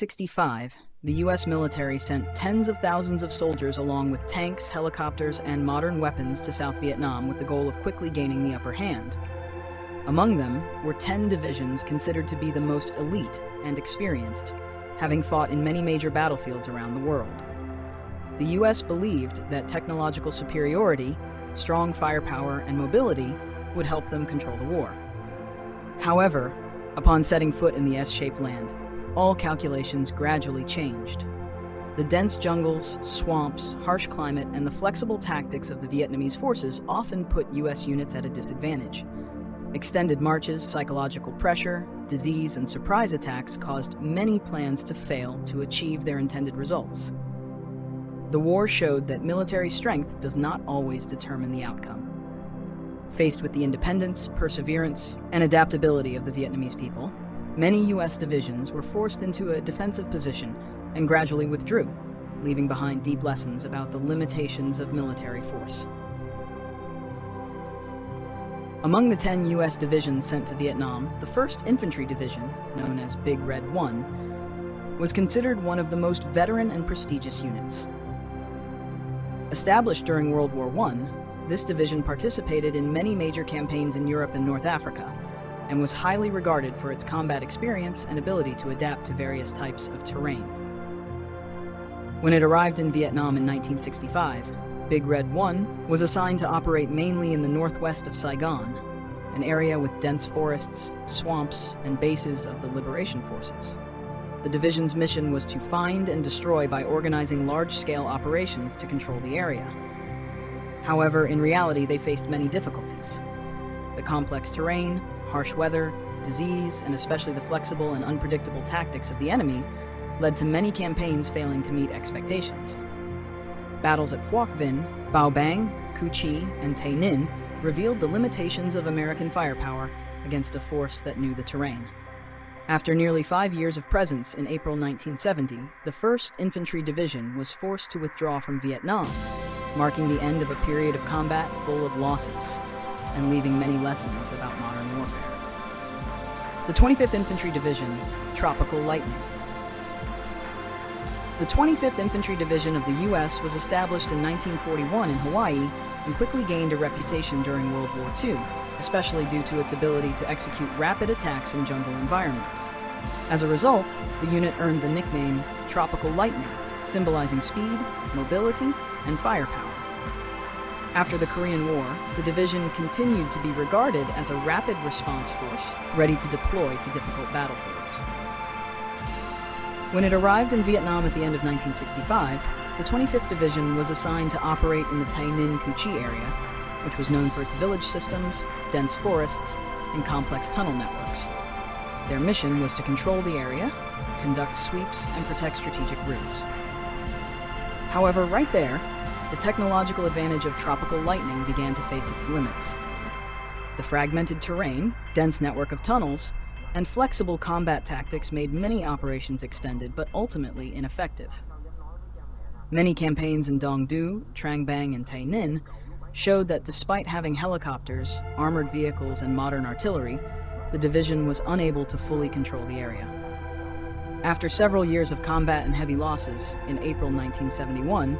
1965, the U.S. military sent tens of thousands of soldiers along with tanks, helicopters, and modern weapons to South Vietnam with the goal of quickly gaining the upper hand. Among them were 10 divisions considered to be the most elite and experienced, having fought in many major battlefields around the world. The U.S. believed that technological superiority, strong firepower, and mobility would help them control the war. However, upon setting foot in the S-shaped land, all calculations gradually changed. The dense jungles, swamps, harsh climate, and the flexible tactics of the Vietnamese forces often put U.S. units at a disadvantage. Extended marches, psychological pressure, disease, and surprise attacks caused many plans to fail to achieve their intended results. The war showed that military strength does not always determine the outcome. Faced with the independence, perseverance, and adaptability of the Vietnamese people, many U.S. divisions were forced into a defensive position and gradually withdrew, leaving behind deep lessons about the limitations of military force. Among the 10 U.S. divisions sent to Vietnam, the 1st Infantry Division, known as Big Red 1, was considered one of the most veteran and prestigious units. Established during World War I, this division participated in many major campaigns in Europe and North Africa, and was highly regarded for its combat experience and ability to adapt to various types of terrain. When it arrived in Vietnam in 1965, Big Red 1 was assigned to operate mainly in the northwest of Saigon, an area with dense forests, swamps, and bases of the liberation forces. The division's mission was to find and destroy by organizing large-scale operations to control the area. However, in reality, they faced many difficulties. The complex terrain, harsh weather, disease, and especially the flexible and unpredictable tactics of the enemy led to many campaigns failing to meet expectations. Battles at Phuoc Vinh, Bao Bang, Cu Chi, and Tay Ninh revealed the limitations of American firepower against a force that knew the terrain. After nearly 5 years of presence in April 1970, the 1st Infantry Division was forced to withdraw from Vietnam, marking the end of a period of combat full of losses and leaving many lessons about modern warfare. The 25th Infantry Division, Tropical Lightning. The 25th Infantry Division of the U.S. was established in 1941 in Hawaii and quickly gained a reputation during World War II, especially due to its ability to execute rapid attacks in jungle environments. As a result, the unit earned the nickname Tropical Lightning, symbolizing speed, mobility, and firepower. After the Korean War, the division continued to be regarded as a rapid response force ready to deploy to difficult battlefields. When it arrived in Vietnam at the end of 1965, the 25th Division was assigned to operate in the Tay Ninh Cu Chi area, which was known for its village systems, dense forests, and complex tunnel networks. Their mission was to control the area, conduct sweeps, and protect strategic routes. However, right there, the technological advantage of Tropical Lightning began to face its limits. The fragmented terrain, dense network of tunnels, and flexible combat tactics made many operations extended but ultimately ineffective. Many campaigns in Dong Du, Trang Bang, and Tay Ninh showed that despite having helicopters, armored vehicles, and modern artillery, the division was unable to fully control the area. After several years of combat and heavy losses, in April 1971,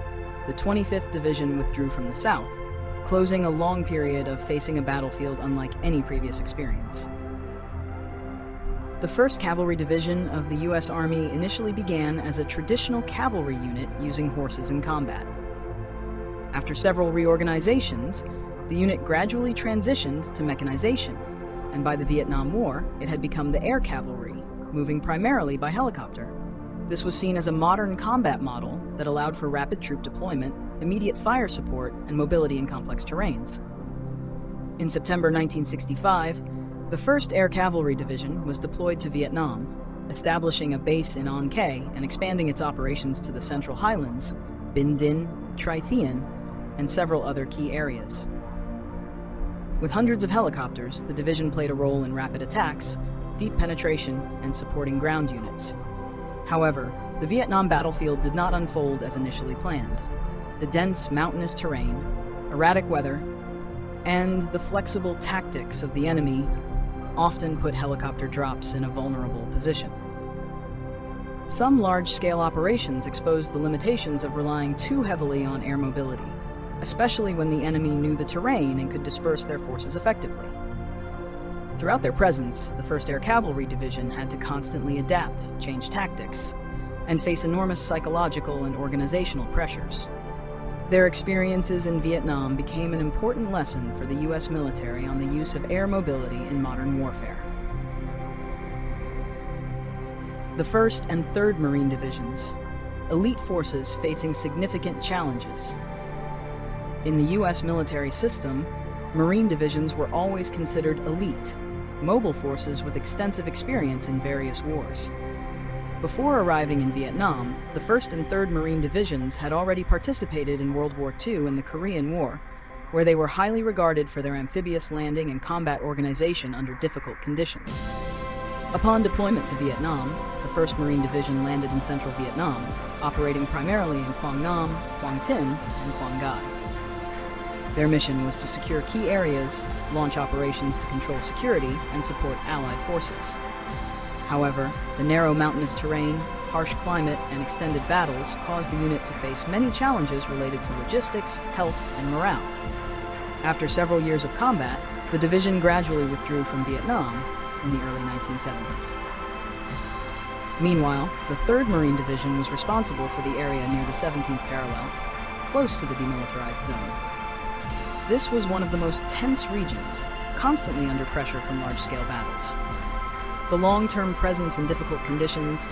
the 25th Division withdrew from the south, closing a long period of facing a battlefield unlike any previous experience. The 1st Cavalry Division of the U.S. Army initially began as a traditional cavalry unit using horses in combat. After several reorganizations, the unit gradually transitioned to mechanization, and by the Vietnam War, it had become the air cavalry, moving primarily by helicopter. This was seen as a modern combat model that allowed for rapid troop deployment, immediate fire support, and mobility in complex terrains. In September 1965, the 1st Air Cavalry Division was deployed to Vietnam, establishing a base in An Khe and expanding its operations to the Central Highlands, Binh Dinh, Tri Thien, and several other key areas. With hundreds of helicopters, the division played a role in rapid attacks, deep penetration, and supporting ground units. However, the Vietnam battlefield did not unfold as initially planned. The dense, mountainous terrain, erratic weather, and the flexible tactics of the enemy often put helicopter drops in a vulnerable position. Some large-scale operations exposed the limitations of relying too heavily on air mobility, especially when the enemy knew the terrain and could disperse their forces effectively. Throughout their presence, the 1st Air Cavalry Division had to constantly adapt, change tactics, and face enormous psychological and organizational pressures. Their experiences in Vietnam became an important lesson for the U.S. military on the use of air mobility in modern warfare. The 1st and 3rd Marine Divisions, elite forces facing significant challenges. In the U.S. military system, Marine divisions were always considered elite, mobile forces with extensive experience in various wars. Before arriving in Vietnam, the 1st and 3rd Marine Divisions had already participated in World War II and the Korean War, where they were highly regarded for their amphibious landing and combat organization under difficult conditions. Upon deployment to Vietnam, the 1st Marine Division landed in central Vietnam, operating primarily in Quang Nam, Quang Tin, and Quang Ngai. Their mission was to secure key areas, launch operations to control security, and support Allied forces. However, the narrow mountainous terrain, harsh climate, and extended battles caused the unit to face many challenges related to logistics, health, and morale. After several years of combat, the division gradually withdrew from Vietnam in the early 1970s. Meanwhile, the 3rd Marine Division was responsible for the area near the 17th parallel, close to the demilitarized zone. This was one of the most tense regions, constantly under pressure from large-scale battles. The long-term presence in difficult conditions,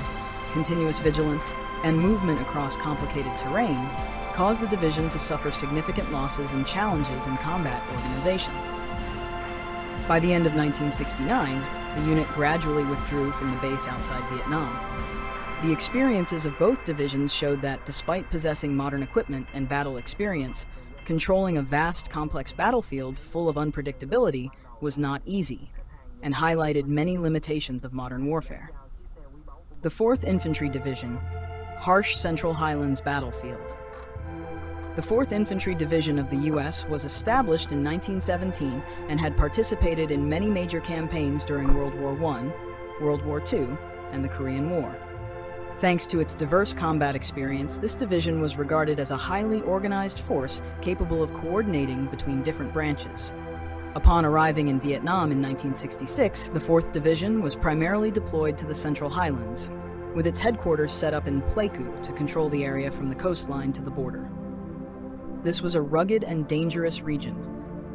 continuous vigilance, and movement across complicated terrain caused the division to suffer significant losses and challenges in combat organization. By the end of 1969, the unit gradually withdrew from the base outside Vietnam. The experiences of both divisions showed that, despite possessing modern equipment and battle experience, controlling a vast, complex battlefield full of unpredictability was not easy, and highlighted many limitations of modern warfare. The 4th Infantry Division, harsh Central Highlands battlefield. The 4th Infantry Division of the U.S. was established in 1917 and had participated in many major campaigns during World War I, World War II, and the Korean War. Thanks to its diverse combat experience, this division was regarded as a highly organized force capable of coordinating between different branches. Upon arriving in Vietnam in 1966, the 4th Division was primarily deployed to the Central Highlands, with its headquarters set up in Pleiku to control the area from the coastline to the border. This was a rugged and dangerous region,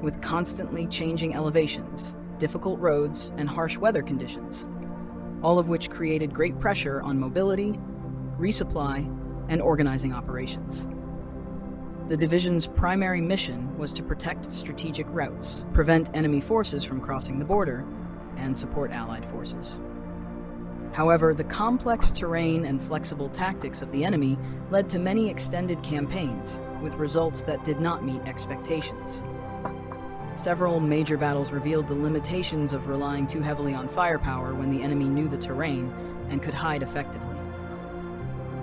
with constantly changing elevations, difficult roads, and harsh weather conditions, all of which created great pressure on mobility, resupply, and organizing operations. The division's primary mission was to protect strategic routes, prevent enemy forces from crossing the border, and support Allied forces. However, the complex terrain and flexible tactics of the enemy led to many extended campaigns, with results that did not meet expectations. Several major battles revealed the limitations of relying too heavily on firepower when the enemy knew the terrain and could hide effectively.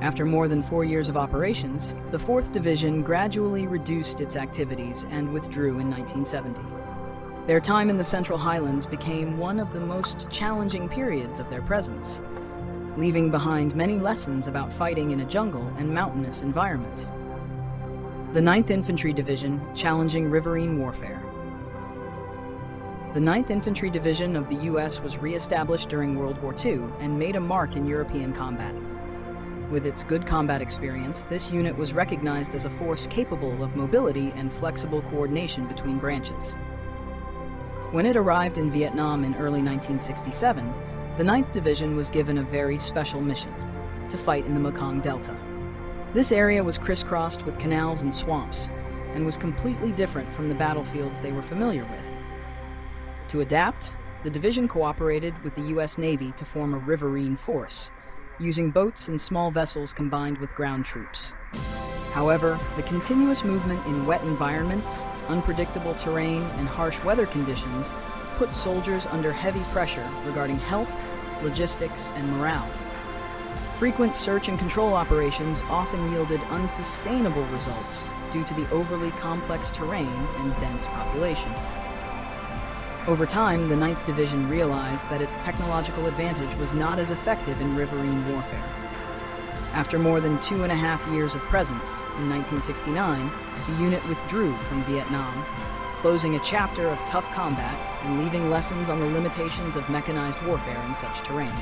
After more than 4 years of operations, the 4th Division gradually reduced its activities and withdrew in 1970. Their time in the Central Highlands became one of the most challenging periods of their presence, leaving behind many lessons about fighting in a jungle and mountainous environment. The 9th Infantry Division, challenging riverine warfare. The 9th Infantry Division of the U.S. was re-established during World War II and made a mark in European combat. With its good combat experience, this unit was recognized as a force capable of mobility and flexible coordination between branches. When it arrived in Vietnam in early 1967, the 9th Division was given a very special mission: to fight in the Mekong Delta. This area was crisscrossed with canals and swamps, and was completely different from the battlefields they were familiar with. To adapt, the division cooperated with the U.S. Navy to form a riverine force, using boats and small vessels combined with ground troops. However, the continuous movement in wet environments, unpredictable terrain, and harsh weather conditions put soldiers under heavy pressure regarding health, logistics, and morale. Frequent search and control operations often yielded unsustainable results due to the overly complex terrain and dense population. Over time, the 9th Division realized that its technological advantage was not as effective in riverine warfare. After more than 2.5 years of presence, in 1969, the unit withdrew from Vietnam, closing a chapter of tough combat and leaving lessons on the limitations of mechanized warfare in such terrain.